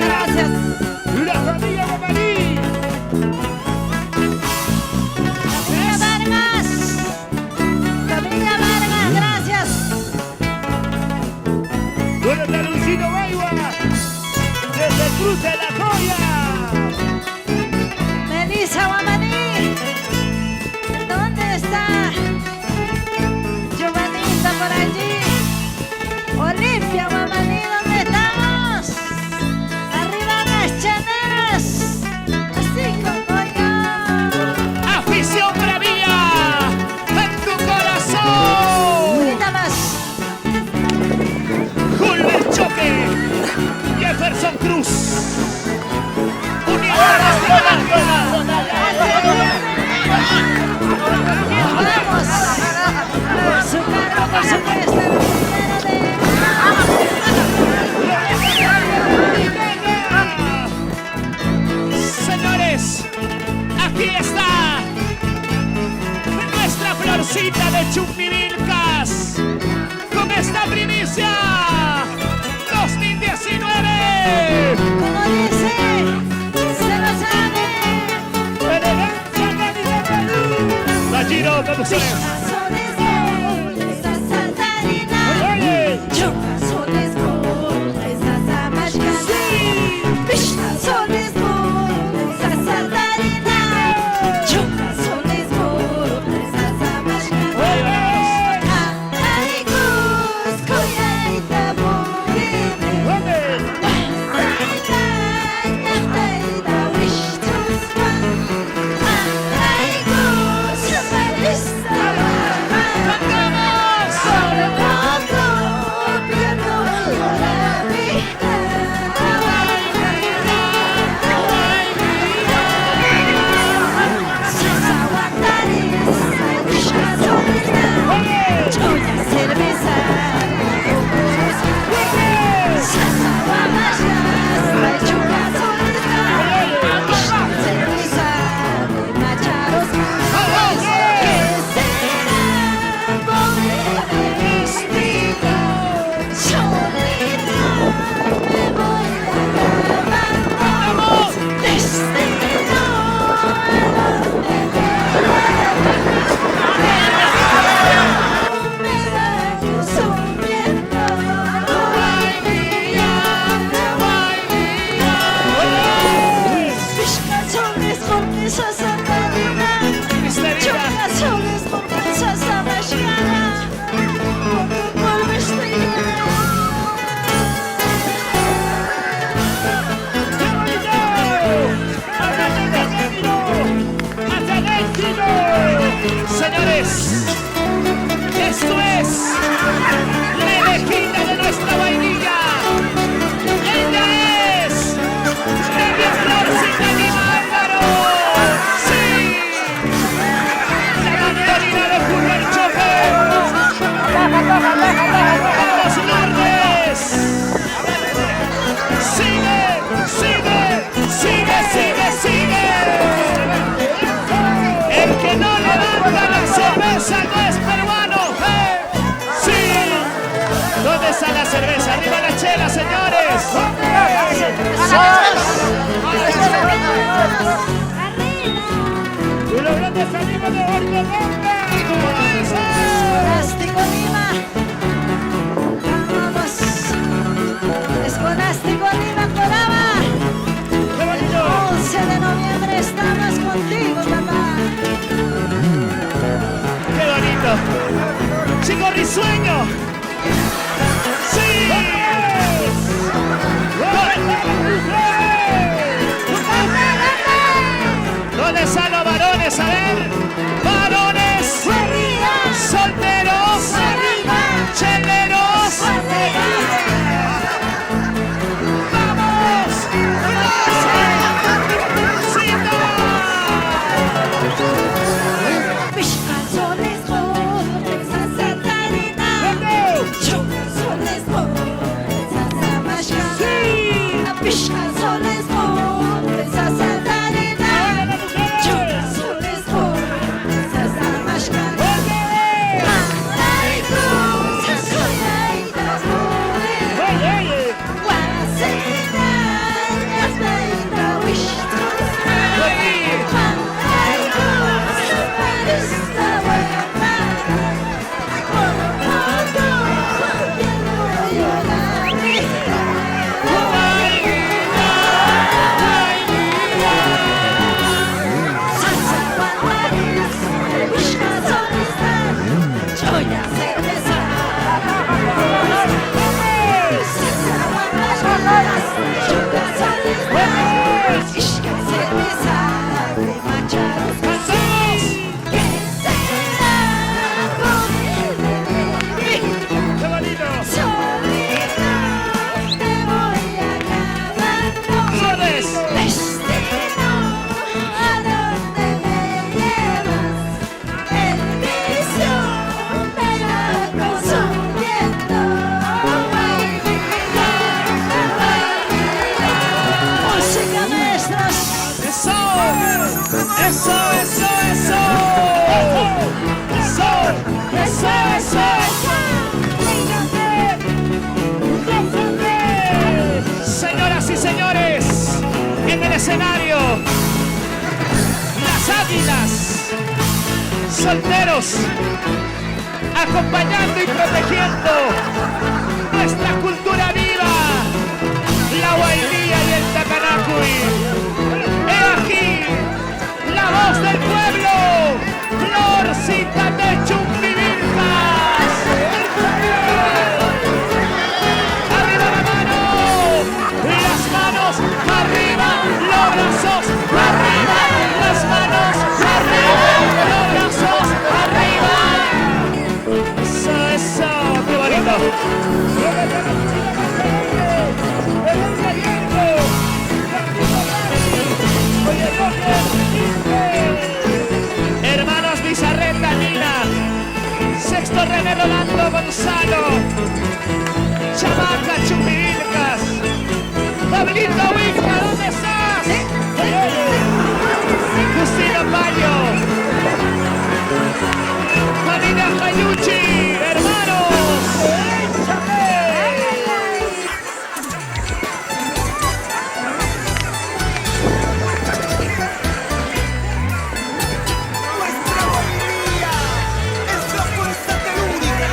gracias. La familia Guamaní. Familia Vargas, gracias. Bueno, Talucino Baigua. Desde el cruce de la Joya. Melissa Guamaní. ¿Dónde está? Giovanita por allí. Olimpia Guamaní, ¿dónde estamos? Arriba las chaneras. Así como yo. Afición bravía. En tu corazón. Unita más. Julio El Choque. Jefferson Cruz. Unidad Vamos. Por su cargo, por supuesto. Señores, aquí está nuestra florcita de Chumbivilcas con esta primicia 2019. Como dice, se lo sabe. Elegancia de Perú. La Giro Producciones. Corazones goles, a saltarina. Oye. Corazones goles, a zamashkana. Corazones goles, a saltarina. Corazones goles, a zamashkana. Ay, Cusco, yaita, morene. Naita, naita, wish to swan. Ay, Cusco, malista, ¡Cantamos! sobre todo, pierdo la vida. Sus aguantares, mucha soledad, mucha cerveza. Sus aguamayas, mucha soledad, mucha cerveza, macharos. ¿Qué será? Pobre destino, solito me voy acabando. Destino, me daño sufriendo. Mis canciones porque sos andadina. Canciones porque sos amashkana. Porque por vestir. Señores, esto es la elejita de nuestra vainilla. Ella es Media Florcita Guimárgaro. Sí, la mandarina de Julio El Choque. Los Lourdes. Sigue, sigue, sigue, sigue, sigue. El que no levanta la cerveza no es peruano. Sí. ¿Dónde está la cerveza? Arriba la chela, señores. Y los grandes amigos de Ortobomba. Escolástico Lima. Vamos. Escolástico Lima, Colaba. ¡Qué bonito! 11 de noviembre estamos contigo, papá. ¡Qué bonito! ¡Chico risueño! ¡Sí! ¿Dónde están los varones? A ver. ¡Varones! ¡Solteros! ¡Cheleros! ¡Vamos! Mis calzones goles, a saltarina. Eso, eso, eso. Eso, eso, eso, eso. Señoras y señores, en el escenario, las águilas, solteros, acompañando y protegiendo nuestra cultura viva, la guainía y el tacanacuy. He aquí la voz del pueblo, Florcita de Chumbivilcas. Arriba la mano, las manos arriba, los brazos arriba, las manos arriba, los brazos arriba. Eso, eso, qué bonito. Hermanos Bizarreta, Nina, Sexto René Rolando Gonzalo, Chamaca Chumbivilcas, Pablito Wicca, ¿dónde estás? Justino Payo, familia Jayuchi, hermanos, échame. Nuestra familia es la fuerza telúrica.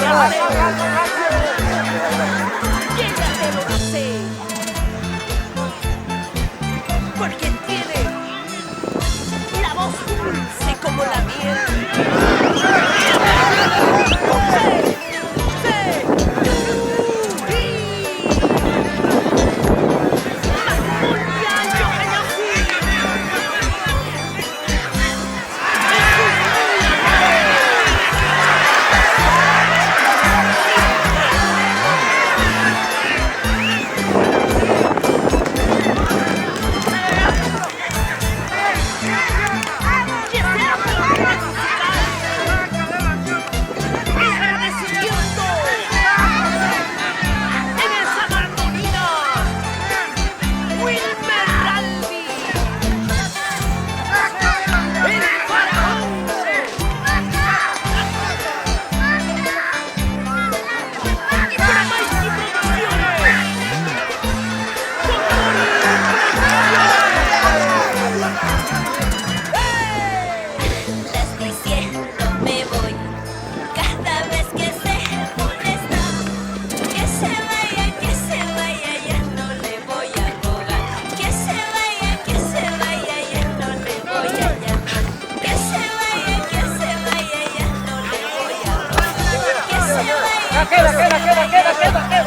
Y ella te lo dice. Porque tiene la voz dulce como la miel. Queda.